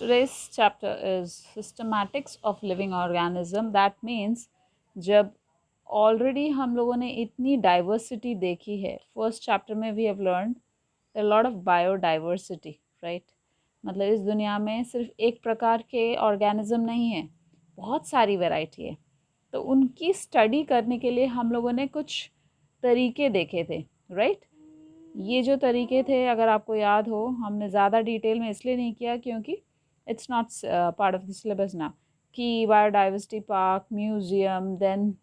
Today's chapter is systematics of living organism. That means जब already हम लोगों ने इतनी diversity देखी है, first chapter में we have learned a lot of biodiversity, right? मतलब इस दुनिया में सिर्फ एक प्रकार के organism नहीं है, बहुत सारी variety है. तो उनकी study करने के लिए हम लोगों ने कुछ तरीके देखे थे, right? ये जो तरीके थे, अगर आपको याद हो, हमने ज़्यादा डिटेल में इसलिए नहीं किया क्योंकि it's not part of the syllabus now. Key biodiversity park, museum, then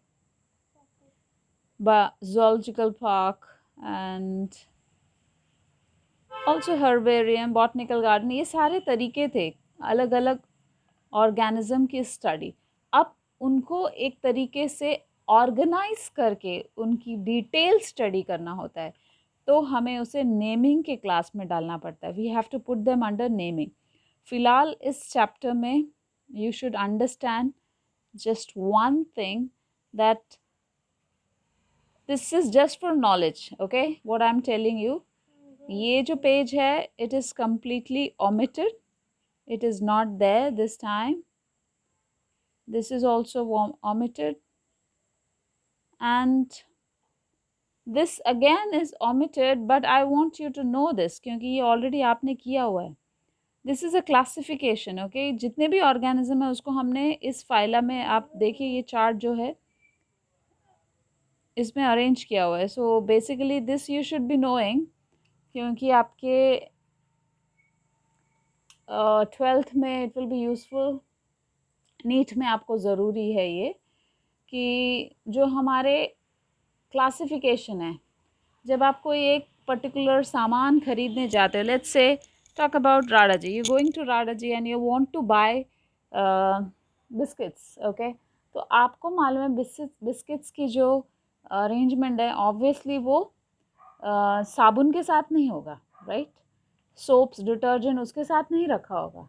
zoological park, and also herbarium, botanical garden. ये सारे तरीके थे अलग अलग ऑर्गेनिज्म की स्टडी. अब उनको एक तरीके से ऑर्गेनाइज करके उनकी डिटेल स्टडी करना होता है, तो हमें उसे नेमिंग के क्लास में डालना पड़ता है. We have to put them under naming. फिलहाल इस चैप्टर में you should understand just one thing, that this is just for knowledge. Okay, what I am telling you, ये जो पेज है, it is completely omitted. It is not there this time. This is also omitted, and this again is omitted, but I want you to know this क्योंकि ये already आपने किया हुआ है. This is a classification, okay? जितने भी organism है उसको हमने इस फाइला में, आप देखिए ये चार्ट जो है इसमें अरेंज किया हुआ है. So basically this you should be knowing क्योंकि आपके 12th में it will be useful. NEET में आपको ज़रूरी है ये कि जो हमारे क्लासिफिकेशन है, जब आप कोई एक पर्टिकुलर सामान खरीदने जाते हो, लेट्स से टॉक अबाउट राडा जी, यू गोइंग टू राडा जी and you want to buy biscuits, okay. तो आपको मालूम है बिस्किट्स की जो अरेंजमेंट है, ऑब्वियसली वो साबुन के साथ नहीं होगा, राइट? सोप्स, डिटर्जेंट उसके साथ नहीं रखा होगा,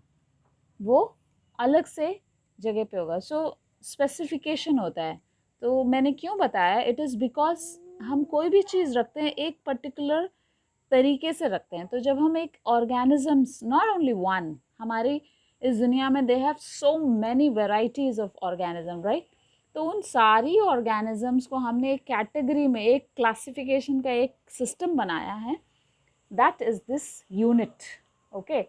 वो अलग से जगह पे होगा. सो स्पेसिफिकेशन होता है. तो मैंने क्यों बताया, इट इज़ बिकॉज हम कोई भी चीज़ रखते हैं एक पर्टिकुलर तरीके से रखते हैं. तो जब हम एक ऑर्गेनिजम्स, नॉट ओनली वन, हमारी इस दुनिया में they have so many varieties of organism, right? तो उन सारी ऑर्गेनिजम्स को हमने एक कैटेगरी में, एक क्लासिफिकेशन का एक सिस्टम बनाया है. That is this unit, okay.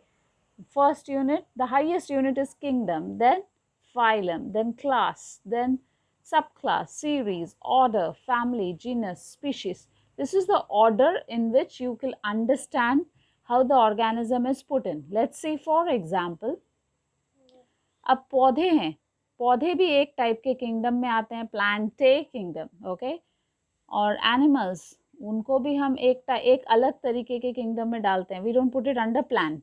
First unit, the highest unit is kingdom, then phylum, then class, then subclass, series, order, family, genus, species. This is the order in which you will understand how the organism is put in. Let's see for example, अब पौधे हैं, पौधे भी एक type के kingdom में आते हैं, प्लांटे किंगडम, ओके. और एनिमल्स, उनको भी हम एक अलग तरीके के किंगडम में डालते हैं. We don't put it under plant.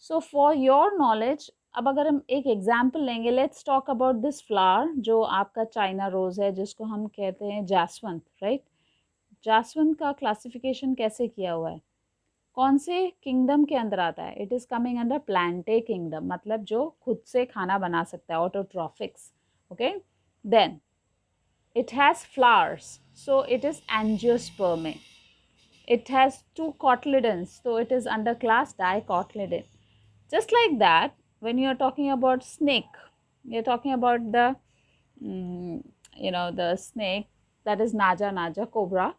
So for your knowledge, अब अगर हम एक एग्जाम्पल लेंगे, let's talk about this flower जो आपका चाइना रोज़ है, जिसको हम कहते हैं जासवंत, राइट? जासवंत का क्लासिफिकेशन कैसे किया हुआ है, कौन से किंगडम के अंदर आता है? It is coming under plantae kingdom, मतलब जो खुद से खाना बना सकता है, autotrophics, okay. Then it has flowers, so it is angiospermae. It has 2 cotyledons, so it is under class dicotyledon. Just like that, when you are talking about snake, you are talking about the the snake, that is naja cobra.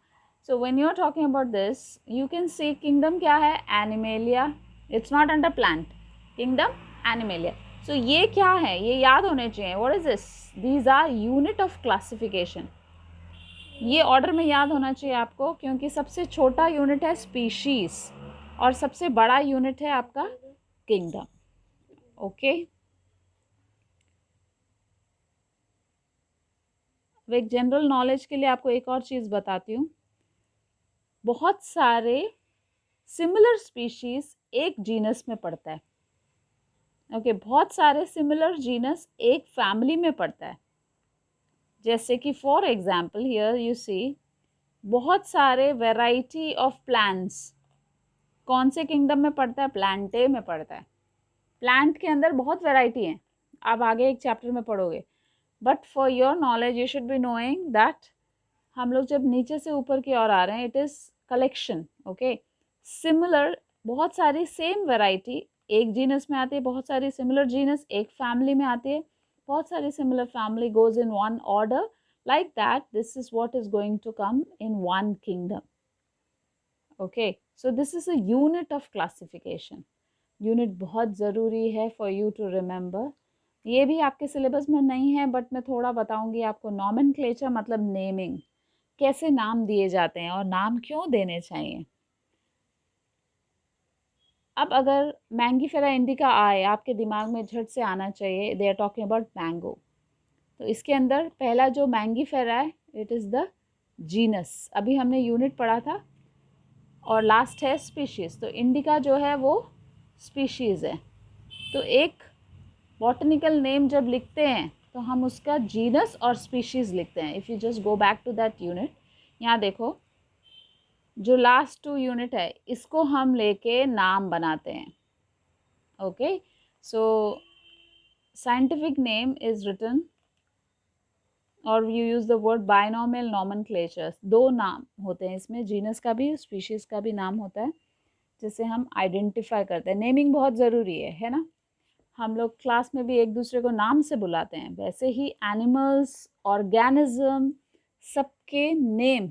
So when you are talking about this, you can see kingdom क्या है, animalia. It's not under plant, kingdom animalia. So ये क्या है, ये याद होने चाहिए. What is this? These are unit of classification. ये ऑर्डर में याद होना चाहिए आपको, क्योंकि सबसे छोटा यूनिट है स्पीशीज और सबसे बड़ा यूनिट है आपका किंगडम, ओके. एक जनरल नॉलेज के लिए आपको एक और चीज़ बताती हूँ. बहुत सारे सिमिलर स्पीशीज एक जीनस में पड़ता है, ओके. बहुत सारे सिमिलर जीनस एक फैमिली में पड़ता है. जैसे कि for example here you see, बहुत सारे वेराइटी ऑफ प्लांट्स कौन से किंगडम में पड़ता है? प्लांटे में पड़ता है. प्लांट के अंदर बहुत वेराइटी हैं, आप आगे एक चैप्टर में पढ़ोगे. But for your knowledge you should be knowing that हम लोग जब नीचे से ऊपर की ओर आ रहे हैं, it is collection, okay. Similar, बहुत सारी सेम वेराइटी एक जीनस में आती है बहुत सारी सिमिलर जीनस, एक फैमिली में आती है बहुत सारी similar family, goes in one order, like that this is what is going to come in one kingdom. Okay, so this is a unit of classification. Unit बहुत ज़रूरी है फॉर यू टू रिमेंबर. ये भी आपके syllabus में नहीं है but मैं थोड़ा बताऊंगी आपको. नॉमेनक्लेचर मतलब नेमिंग, कैसे नाम दिए जाते हैं और नाम क्यों देने चाहिए. अब अगर मैंगीफेरा इंडिका आए आपके दिमाग में झट से आना चाहिए, they are talking about mango. तो इसके अंदर पहला जो मैंगीफेरा है इट इज़ द जीनस, अभी हमने यूनिट पढ़ा था. और लास्ट है स्पीशीज़. तो इंडिका जो है वो स्पीशीज़ है. तो एक बॉटनिकल नेम जब लिखते हैं तो हम उसका जीनस और स्पीशीज़ लिखते हैं. If you just go back to that unit, यहाँ देखो जो लास्ट 2 यूनिट है इसको हम लेके नाम बनाते हैं. Okay, so scientific name is written or you use the word binomial nomenclature. 2 नाम होते हैं इसमें, जीनस का भी स्पीशीज़ का भी नाम होता है जिसे हम आइडेंटिफाई करते हैं. नेमिंग बहुत ज़रूरी है ना. हम लोग क्लास में भी एक दूसरे को नाम से बुलाते हैं, वैसे ही एनिमल्स, ऑर्गेनिज्म, सबके नेम,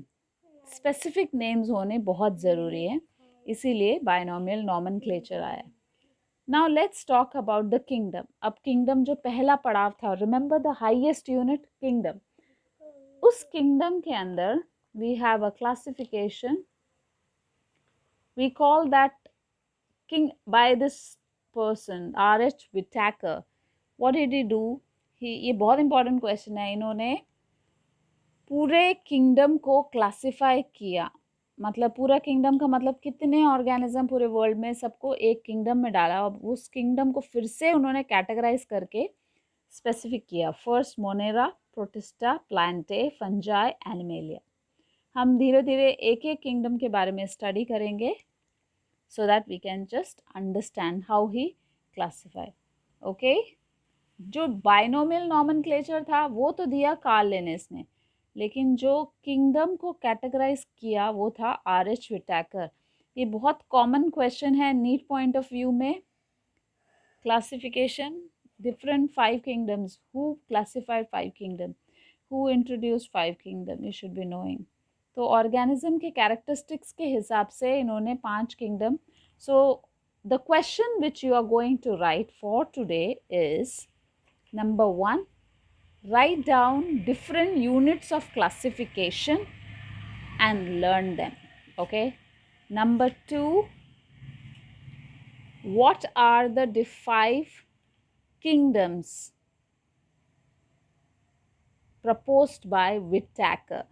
स्पेसिफिक नेम्स होने बहुत ज़रूरी है. इसीलिए बायनॉमियल नॉमेनक्लेचर आया. Now let's talk about the kingdom. अब किंगडम जो पहला पड़ाव था, remember the highest unit kingdom. उस किंगडम के अंदर we have a classification. We call that king by this person R.H. Whittaker. What did he do? ये बहुत इंपॉर्टेंट क्वेश्चन है. इन्होंने पूरे किंगडम को क्लासिफाई किया. मतलब पूरा किंगडम का मतलब कितने ऑर्गेनिज्म पूरे वर्ल्ड में, सबको एक किंगडम में डाला और उस किंगडम को फिर से उन्होंने कैटेगराइज करके स्पेसिफिक किया. First Monera, protista, Plantae, fungi, animalia. हम धीरे धीरे एक एक किंगडम के बारे में स्टडी करेंगे so that we can just understand how he classified. Okay, जो बाइनोमियल नॉमेनक्लेचर था वो तो दिया कार्ल लिनेस ने, लेकिन जो किंगडम को कैटेगराइज किया वो था R.H. विटैकर. ये बहुत कॉमन क्वेश्चन है नीट पॉइंट ऑफ व्यू में. Classification, different 5 kingdoms. Who classified 5 kingdom, who introduce 5 kingdom, you should be knowing. तो ऑर्गेनिज्म के कैरेक्टरिस्टिक्स के हिसाब से इन्होंने 5 kingdom. So the question which you are going to write for today is number 1, write down different units of classification and learn them. Okay, number 2, what are the 5 kingdoms proposed by Whittaker?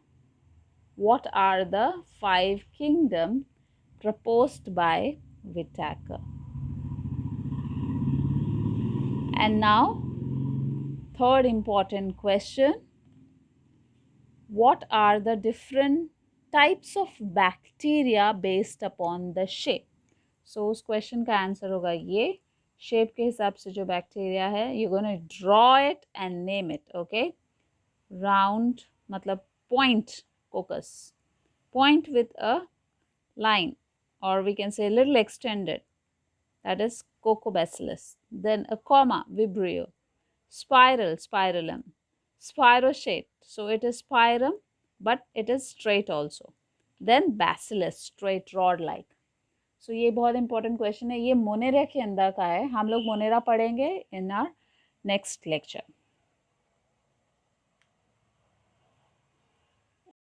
What are the 5 kingdoms proposed by Whittaker? And now, third important question, what are the different types of bacteria based upon the shape? So उस question का answer होगा ये. Shape के हिसाब से जो bacteria है, you gonna draw it and name it. Okay, round मतलब point, cocos, point with a line, or we can say a little extended, that is Cocobacillus. Then a comma, Vibrio. Spiral, Spirillum. Spirochete, so it is spirum but it is straight also. Then Bacillus, straight rod like. So ये बहुत important question है. ये Monera के अंदर का है. हम लोग मोनेरा पढ़ेंगे in our next lecture.